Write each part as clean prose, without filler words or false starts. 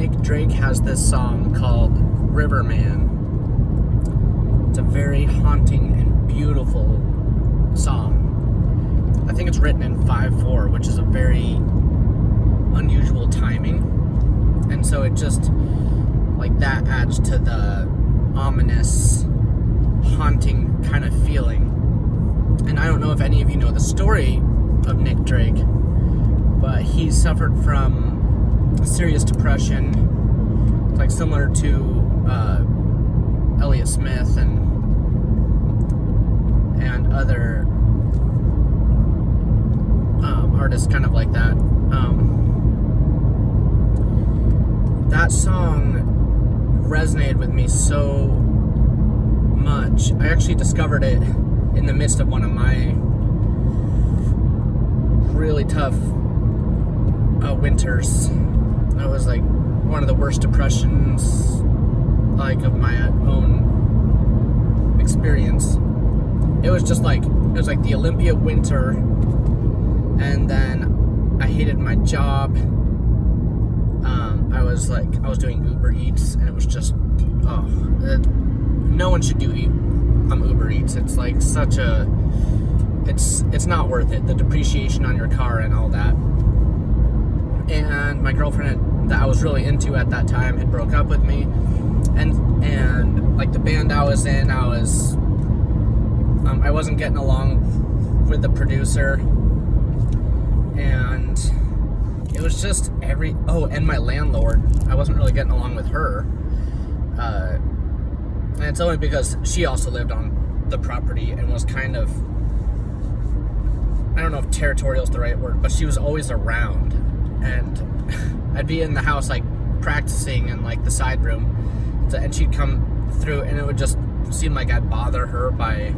Nick Drake has this song called Riverman. It's a very haunting and beautiful song. I think it's written in 5/4, which is a very unusual timing. And so it just, like, that adds to the ominous, haunting kind of feeling. And I don't know if any of you know the story of Nick Drake, but he suffered from serious depression, like similar to Elliott Smith and other artists kind of like that. That song resonated with me so much. I actually discovered it in the midst of one of my really tough winters. It was like one of the worst depressions, like, of my own experience. It was like the Olympia winter, and then I hated my job. I was doing Uber Eats, and it was just, no one should do Uber Eats. It's like such a, it's not worth it. The depreciation on your car and all that. And my girlfriend that I was really into at that time had broke up with me, and like the band I was in, I wasn't getting along with the producer, and it was just and my landlord, I wasn't really getting along with her, and it's only because she also lived on the property and was kind of, I don't know if territorial is the right word, but she was always around. And I'd be in the house, like, practicing in, like, the side room, and she'd come through, and it would just seem like I'd bother her by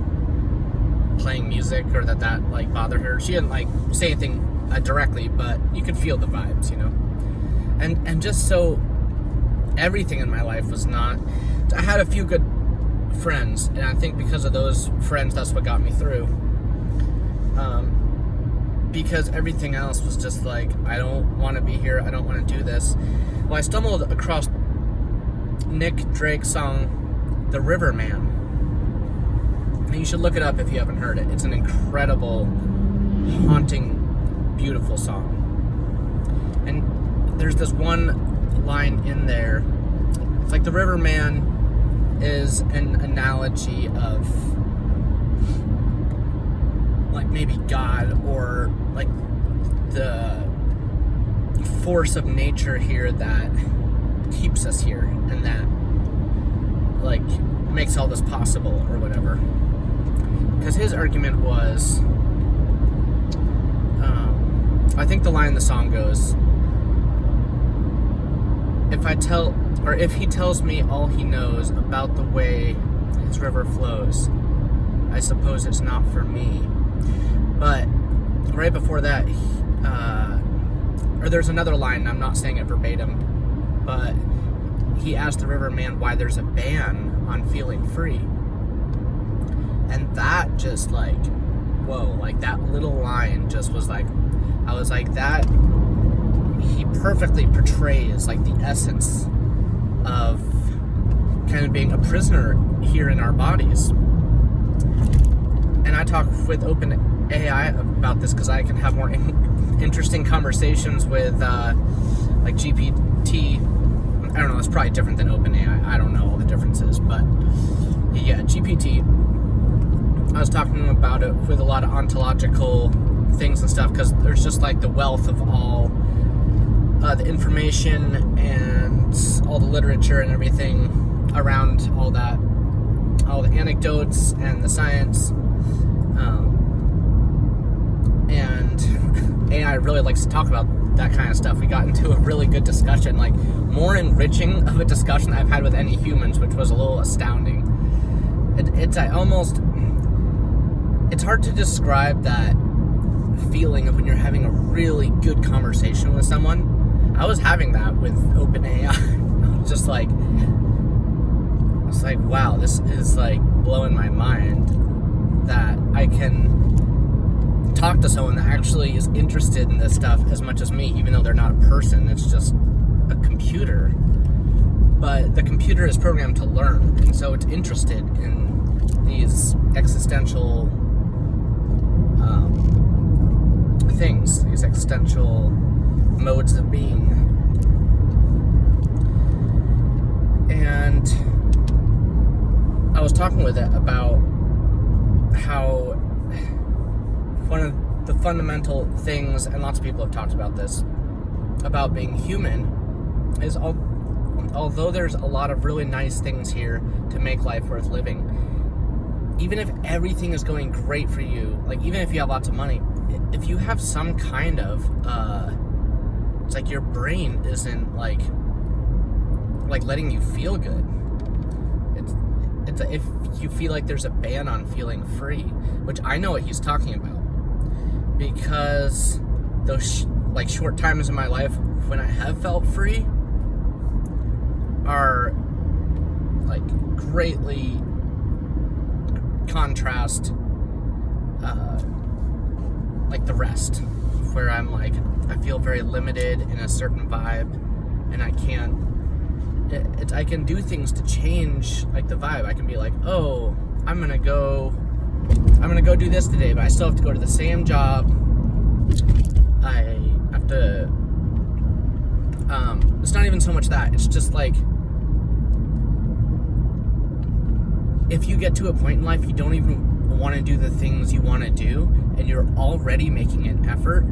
playing music, or that like, bothered her. She didn't, like, say anything directly, but you could feel the vibes, you know? And just so everything in my life was not... I had a few good friends, and I think because of those friends, that's what got me through. Because everything else was just like, I don't want to be here, I don't want to do this. Well, I stumbled across Nick Drake's song, The Riverman. And you should look it up if you haven't heard it. It's an incredible, haunting, beautiful song. And there's this one line in there. It's like the Riverman is an analogy of, like, maybe God, or like the force of nature here that keeps us here and that, like, makes all this possible or whatever. Because his argument was, I think the line in the song goes, if he tells me all he knows about the way his river flows, I suppose it's not for me. But right before that, or there's another line, I'm not saying it verbatim, but he asked the Riverman why there's a ban on feeling free. And that just, like, whoa, like, that little line just was like, I was like, that, he perfectly portrays, like, the essence of kind of being a prisoner here in our bodies. And I talk with OpenAI about this because I can have more interesting conversations with, like, GPT. I don't know, it's probably different than OpenAI. I don't know all the differences, but yeah, GPT. I was talking about it with a lot of ontological things and stuff, because there's just, like, the wealth of all the information and all the literature and everything around all that, all the anecdotes and the science. And AI really likes to talk about that kind of stuff. We got into a really good discussion, like, more enriching of a discussion I've had with any humans, which was a little astounding. It's hard to describe that feeling of when you're having a really good conversation with someone. I was having that with OpenAI. I was just like, wow, this is, like, blowing my mind that I can talk to someone that actually is interested in this stuff as much as me, even though they're not a person. It's just a computer. but the computer is programmed to learn, and so it's interested in these existential things, these existential modes of being. And I was talking with it about how one of the fundamental things, and lots of people have talked about this, about being human, is although there's a lot of really nice things here to make life worth living, even if everything is going great for you, like even if you have lots of money, if you have some kind of it's like your brain isn't like letting you feel good. It's if you feel like there's a ban on feeling free, which I know what he's talking about, because those short times in my life when I have felt free are like greatly contrast like the rest, where I'm like, I feel very limited in a certain vibe, and I can't. I can do things to change like the vibe. I can be like, oh, I'm gonna go do this today, but I still have to go to the same job. I have to. It's not even so much that. It's just like, if you get to a point in life you don't even want to do the things you want to do, and you're already making an effort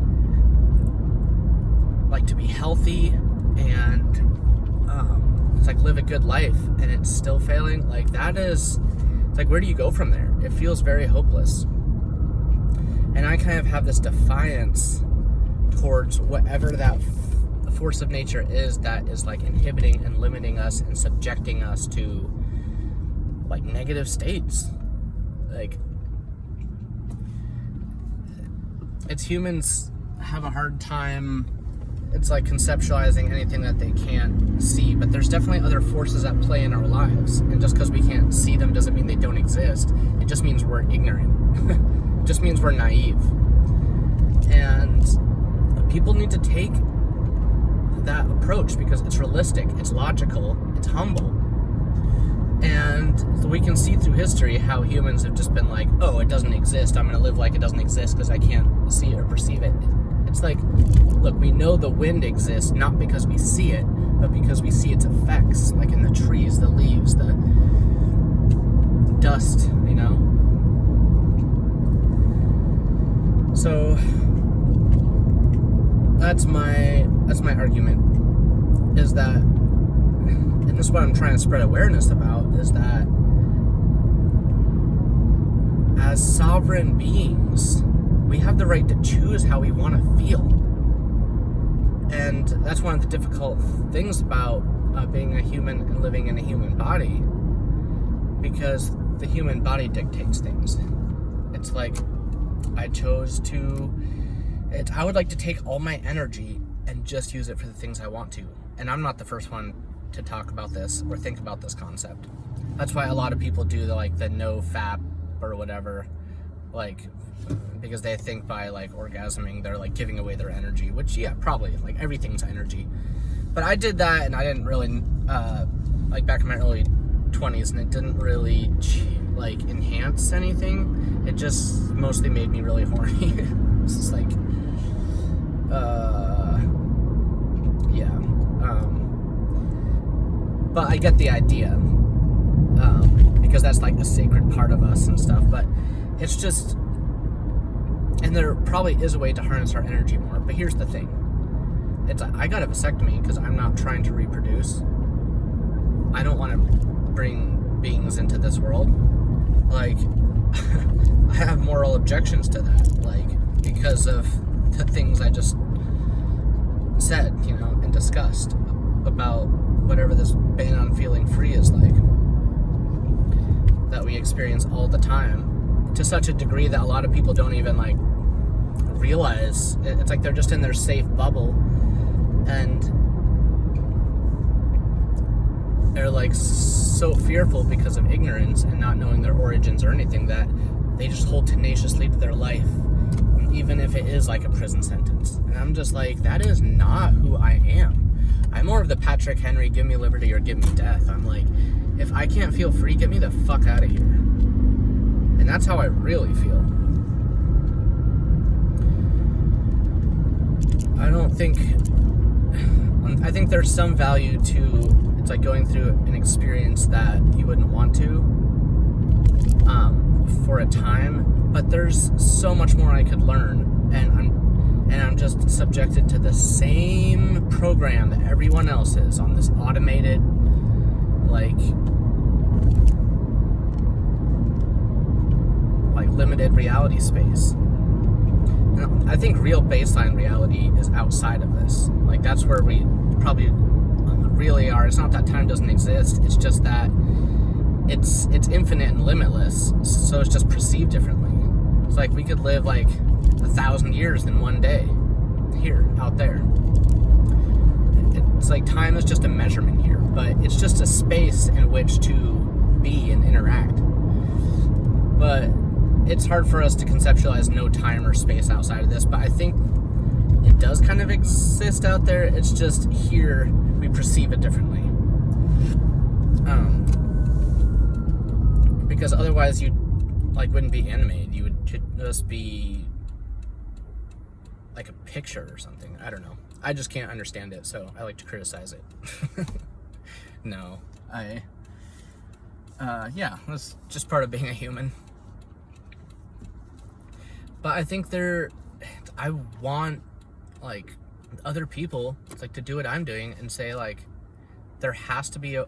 like to be healthy and it's like live a good life, and it's still failing, like that is, it's like, where do you go from there? It feels very hopeless. And I kind of have this defiance towards whatever that force of nature is that is like inhibiting and limiting us and subjecting us to like negative states. Like, it's humans have a hard time, it's like conceptualizing anything that they can't see, but there's definitely other forces at play in our lives, and just because we can't see them doesn't mean they don't exist. It just means we're ignorant. It just means we're naive. And people need to take that approach because it's realistic, it's logical, it's humble. And we can see through history how humans have just been like, oh, it doesn't exist, I'm going to live like it doesn't exist because I can't see it or perceive it. It's like, look, we know the wind exists not because we see it, but because we see its effects, like in the trees, the leaves, the dust, you know? So that's my argument, is that, and this is what I'm trying to spread awareness about, is that as sovereign beings, we have the right to choose how we want to feel. And that's one of the difficult things about being a human and living in a human body, because the human body dictates things. It's like, I would like to take all my energy and just use it for the things I want to. And I'm not the first one to talk about this or think about this concept. That's why a lot of people do the no fap or whatever, like, because they think by like orgasming they're like giving away their energy, which, yeah, probably, like everything's energy. But I did that, and I didn't really like back in my early 20s, and it didn't really like enhance anything. It just mostly made me really horny. It's just like yeah, but I get the idea, because that's like a sacred part of us and stuff. But it's just, and there probably is a way to harness our energy more, but here's the thing. I got a vasectomy because I'm not trying to reproduce. I don't want to bring beings into this world. Like, I have moral objections to that, like, because of the things I just said, and discussed about whatever this ban on feeling free is like, that we experience all the time, to such a degree that a lot of people don't even like realize. It's like they're just in their safe bubble, and they're like so fearful because of ignorance and not knowing their origins or anything, that they just hold tenaciously to their life, even if it is like a prison sentence. And I'm just like, that is not who I am. I'm more of the Patrick Henry, give me liberty or give me death. I'm like, if I can't feel free, get me the fuck out of here. And that's how I really feel. I think there's some value to, it's like going through an experience that you wouldn't want to for a time, but there's so much more I could learn, and I'm just subjected to the same program that everyone else is on this automated, like limited reality space. And I think real baseline reality is outside of this. Like, that's where we probably really are. It's not that time doesn't exist. It's just that it's infinite and limitless. So it's just perceived differently. It's like we could live like 1,000 years in one day here, out there. It's like time is just a measurement here, but it's just a space in which to be and interact. But it's hard for us to conceptualize no time or space outside of this, but I think it does kind of exist out there. It's just here we perceive it differently. Because otherwise you wouldn't be animated. You would just be like a picture or something. I don't know. I just can't understand it, so I like to criticize it. No, yeah, that's just part of being a human. But I think I want, like, other people, to do what I'm doing and say, like, there has to be a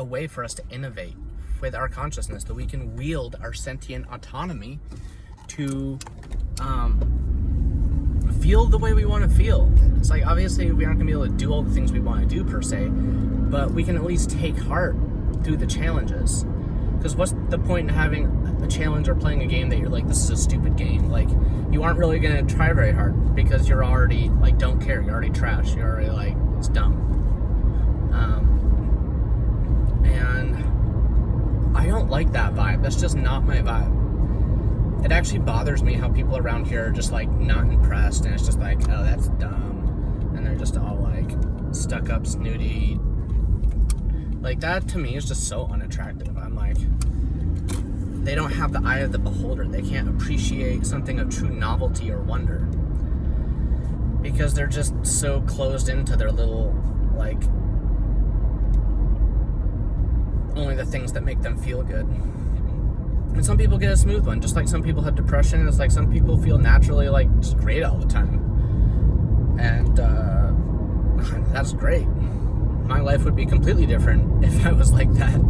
way for us to innovate with our consciousness, that we can wield our sentient autonomy to feel the way we want to feel. It's like, obviously, we aren't going to be able to do all the things we want to do, per se, but we can at least take heart through the challenges. Because what's the point in having a challenge or playing a game that you're like, this is a stupid game? Like, you aren't really going to try very hard because you're already, don't care. You're already trash. You're already, it's dumb. And I don't like that vibe. That's just not my vibe. It actually bothers me how people around here are just, not impressed. And it's just like, oh, that's dumb. And they're just all, stuck up, snooty. That to me is just so unattractive. I'm like, they don't have the eye of the beholder. They can't appreciate something of true novelty or wonder because they're just so closed into their little, only the things that make them feel good. And some people get a smooth one, just like some people have depression. It's like some people feel naturally, just great all the time. And that's great. My life would be completely different if I was like that.